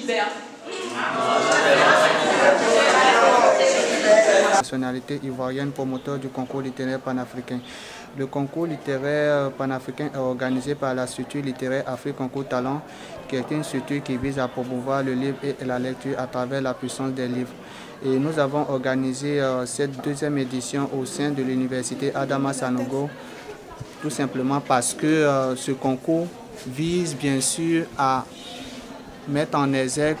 Super. Nationalité ivoirienne, promoteur du concours littéraire panafricain. Le concours littéraire panafricain est organisé par la structure littéraire Afrique Concours Talent, qui est une structure qui vise à promouvoir le livre et la lecture à travers la puissance des livres. Et nous avons organisé cette deuxième édition au sein de l'université Adama Sanogo, tout simplement parce que ce concours vise bien sûr à mettre en exergue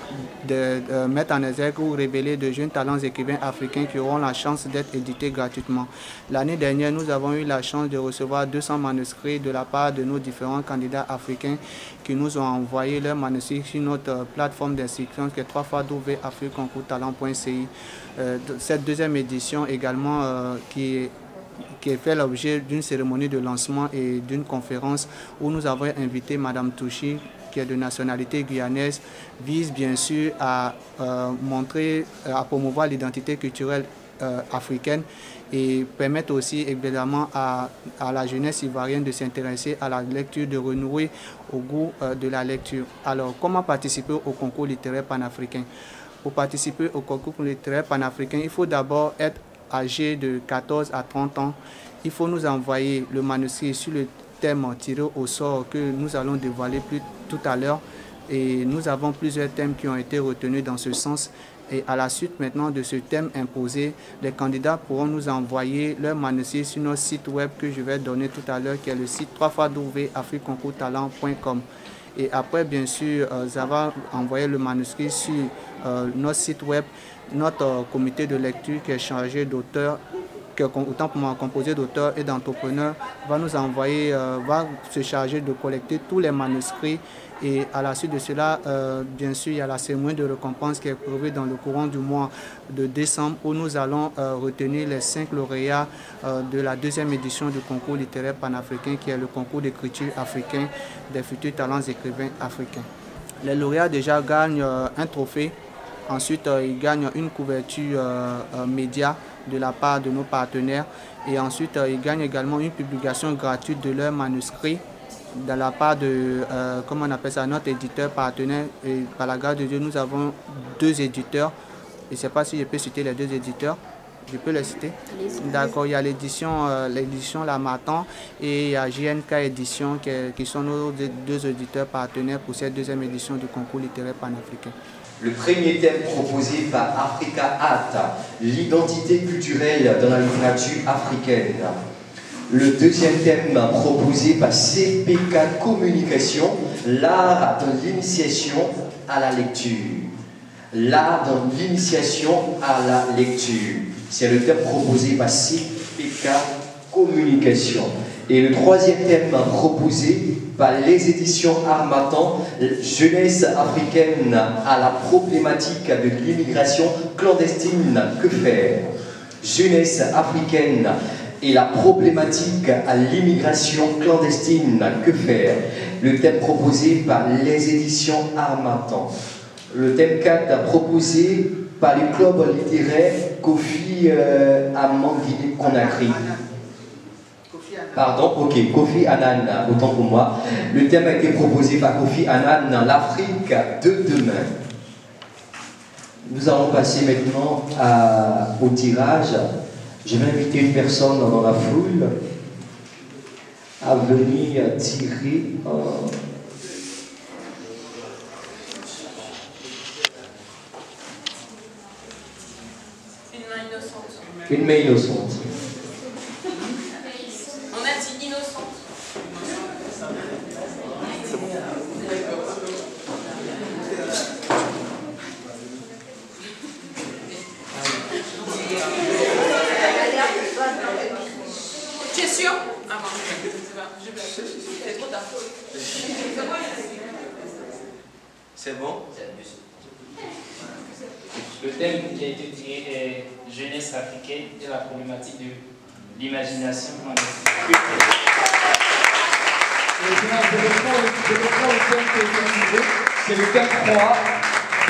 ou révéler de jeunes talents écrivains africains qui auront la chance d'être édités gratuitement. L'année dernière, nous avons eu la chance de recevoir 200 manuscrits de la part de nos différents candidats africains qui nous ont envoyé leurs manuscrits sur notre plateforme d'inscription qui est www.afriqueconcourtalent.ci. Cette deuxième édition également qui fait l'objet d'une cérémonie de lancement et d'une conférence où nous avons invité Madame Touchi, qui est de nationalité guyanaise, vise bien sûr à à promouvoir l'identité culturelle africaine et permettre aussi évidemment à la jeunesse ivoirienne de s'intéresser à la lecture, de renouer au goût de la lecture. Alors, comment participer au concours littéraire panafricain? Pour participer au concours littéraire panafricain, il faut d'abord être âgé de 14 à 30 ans. Il faut nous envoyer le manuscrit sur le thème tiré au sort que nous allons dévoiler tout à l'heure. Et nous avons plusieurs thèmes qui ont été retenus dans ce sens. Et à la suite maintenant de ce thème imposé, les candidats pourront nous envoyer leur manuscrit sur notre site web que je vais donner tout à l'heure, qui est le site www.afriqueconcourtalent.com. Et après, bien sûr, ça va envoyer le manuscrit sur notre site web. Notre comité de lecture qui est chargé d'auteurs, autant pour moi composé d'auteurs et d'entrepreneurs, va nous envoyer, va se charger de collecter tous les manuscrits. Et à la suite de cela, bien sûr, il y a la cérémonie de récompense qui est prévue dans le courant du mois de décembre où nous allons retenir les 5 lauréats de la deuxième édition du concours littéraire panafricain qui est le concours d'écriture africain des futurs talents écrivains africains. Les lauréats déjà gagnent un trophée. Ensuite, ils gagnent une couverture média de la part de nos partenaires. Et ensuite, ils gagnent également une publication gratuite de leurs manuscrits de la part de, comment on appelle ça, notre éditeur partenaire. Et par la grâce de Dieu, nous avons 2 éditeurs. Je ne sais pas si je peux citer les 2 éditeurs. Je peux les citer. D'accord, il y a l'édition Lamatan et il y a JNK Édition qui sont nos 2 éditeurs partenaires pour cette deuxième édition du concours littéraire panafricain. Le premier thème proposé par Africa Art, l'identité culturelle dans la littérature africaine. Le deuxième thème proposé par CPK Communication, l'art de l'initiation à la lecture. L'art de l'initiation à la lecture. C'est le thème proposé par CPK Communication. Et le troisième thème proposé par les éditions Harmattan, jeunesse africaine à la problématique de l'immigration clandestine, que faire? Jeunesse africaine et la problématique à l'immigration clandestine, que faire? Le thème proposé par les éditions Harmattan. Le thème 4 proposé par le club littéraire Kofi Annan Conakry. Pardon, ok, Kofi Annan, autant pour moi. Le thème a été proposé par Kofi Annan, l'Afrique de demain. Nous allons passer maintenant au tirage. Je vais inviter une personne dans la foule à venir tirer. Une main innocente. Une main innocente. On a dit innocente. Tu es sûr? Ah bon, c'est trop tard. C'est bon? Le thème qui a été tiré est jeunesse africaine et la problématique de l'imagination. C'est le thème 3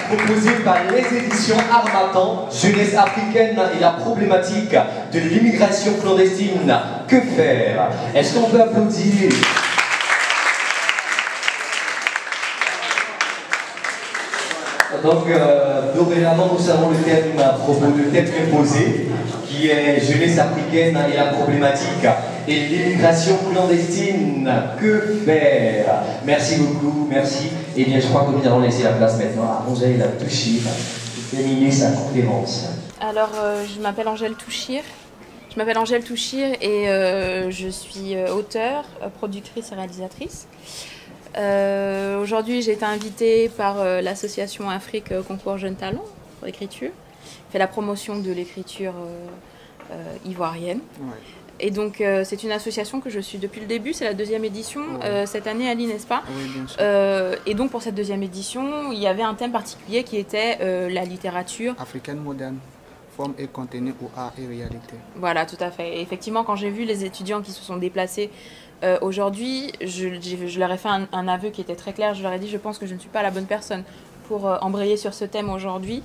proposé par les éditions Harmattan, jeunesse africaine et la problématique de l'immigration clandestine. Que faire? Est-ce qu'on peut applaudir? Donc, dorénavant, nous savons le thème à propos de thème imposé, qui est jeunesse africaine et la problématique et l'immigration clandestine. Que faire? Merci beaucoup, merci. Eh bien, je crois que nous allons laisser la place maintenant à Angèle Touchir pour terminer sa conférence. Alors, je m'appelle Angèle Touchir. Et je suis auteure, productrice et réalisatrice. Aujourd'hui, j'ai été invitée par l'association Afrique Concours Jeunes Talents pour l'écriture. Fait la promotion de l'écriture ivoirienne. Ouais. Et donc, c'est une association que je suis depuis le début, c'est la 2e édition, cette année, Ali, n'est-ce pas? Oui, bien sûr. Et donc, pour cette 2e édition, il y avait un thème particulier qui était la littérature africaine moderne. Forme et contenu ou art et réalité. Voilà, tout à fait. Et effectivement, quand j'ai vu les étudiants qui se sont déplacés aujourd'hui, je leur ai fait un aveu qui était très clair. Je leur ai dit, je pense que je ne suis pas la bonne personne pour embrayer sur ce thème aujourd'hui.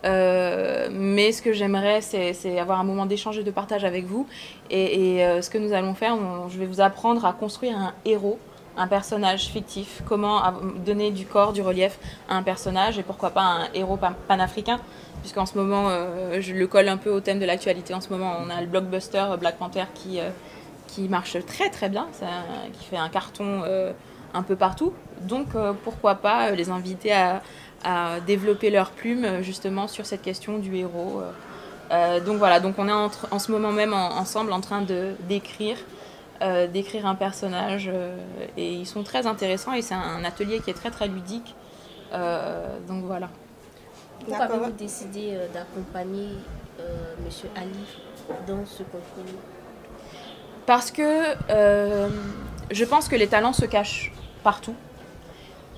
Mais ce que j'aimerais, c'est avoir un moment d'échange et de partage avec vous. Et ce que nous allons faire, je vais vous apprendre à construire un héros, un personnage fictif, comment donner du corps, du relief à un personnage et pourquoi pas un héros panafricain, puisqu'en ce moment, je le colle un peu au thème de l'actualité. En ce moment, on a le blockbuster Black Panther qui marche très très bien, qui fait un carton un peu partout. Donc pourquoi pas les inviter à développer leurs plumes justement sur cette question du héros. Donc voilà, donc on est en ce moment même ensemble en train d'écrire un personnage et ils sont très intéressants et c'est un atelier qui est très très ludique. Donc voilà. Pourquoi avez-vous décidé d'accompagner M. Ali dans ce concours? Parce que je pense que les talents se cachent partout.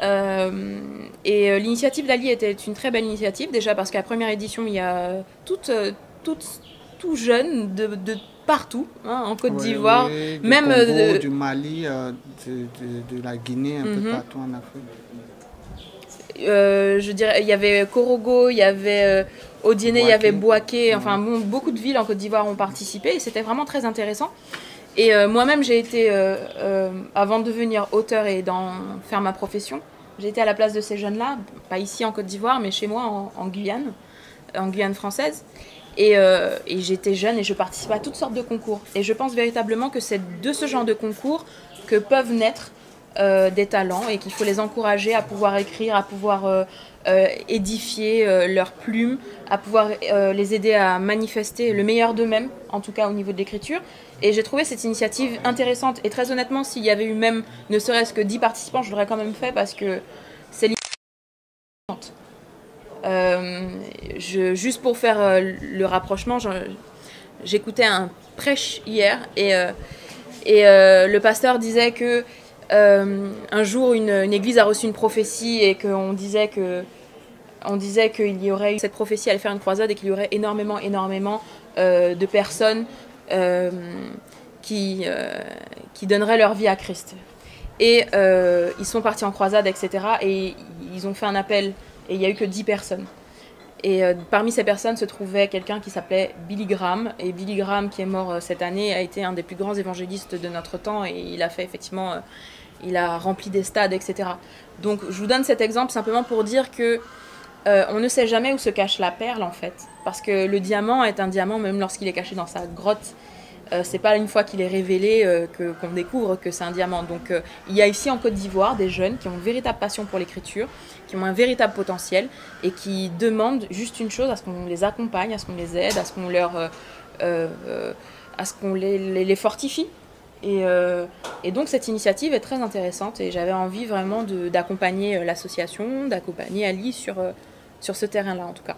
Et l'initiative d'Ali était une très belle initiative, déjà parce qu'à la première édition, il y a tout jeune de partout, hein, en Côte d'Ivoire, même Congo, du Mali, de la Guinée, un peu partout en Afrique. Je dirais, il y avait Korogo, il y avait Odiéné, il y avait Bouaké, enfin bon, beaucoup de villes en Côte d'Ivoire ont participé et c'était vraiment très intéressant. Et moi-même, j'ai été, avant de devenir auteur et d'en faire ma profession, j'ai été à la place de ces jeunes-là, pas ici en Côte d'Ivoire, mais chez moi en Guyane française. Et j'étais jeune et je participais à toutes sortes de concours. Et je pense véritablement que c'est de ce genre de concours que peuvent naître des talents et qu'il faut les encourager à pouvoir écrire, à pouvoir édifier leurs plumes, à pouvoir les aider à manifester le meilleur d'eux-mêmes, en tout cas au niveau de l'écriture. Et j'ai trouvé cette initiative intéressante et très honnêtement, s'il y avait eu même ne serait-ce que 10 participants, je l'aurais quand même fait parce que c'est juste pour faire le rapprochement, j'écoutais un prêche hier et le pasteur disait que un jour une église a reçu une prophétie et qu'on disait qu'il y aurait eu cette prophétie allait faire une croisade et qu'il y aurait énormément de personnes qui donneraient leur vie à Christ. Et ils sont partis en croisade, etc. Et ils ont fait un appel et il n'y a eu que 10 personnes. Et parmi ces personnes se trouvait quelqu'un qui s'appelait Billy Graham. Et Billy Graham, qui est mort cette année, a été un des plus grands évangélistes de notre temps. Et il a fait effectivement, il a rempli des stades, etc. Donc je vous donne cet exemple simplement pour dire que on ne sait jamais où se cache la perle en fait. Parce que le diamant est un diamant même lorsqu'il est caché dans sa grotte. C'est pas une fois qu'il est révélé qu'on découvre que c'est un diamant. Donc il y a ici en Côte d'Ivoire des jeunes qui ont une véritable passion pour l'écriture, qui ont un véritable potentiel et qui demandent juste une chose, à ce qu'on les accompagne, à ce qu'on les aide, à ce qu'on les fortifie. Et donc cette initiative est très intéressante et j'avais envie vraiment d'accompagner l'association, d'accompagner Ali sur ce terrain-là en tout cas.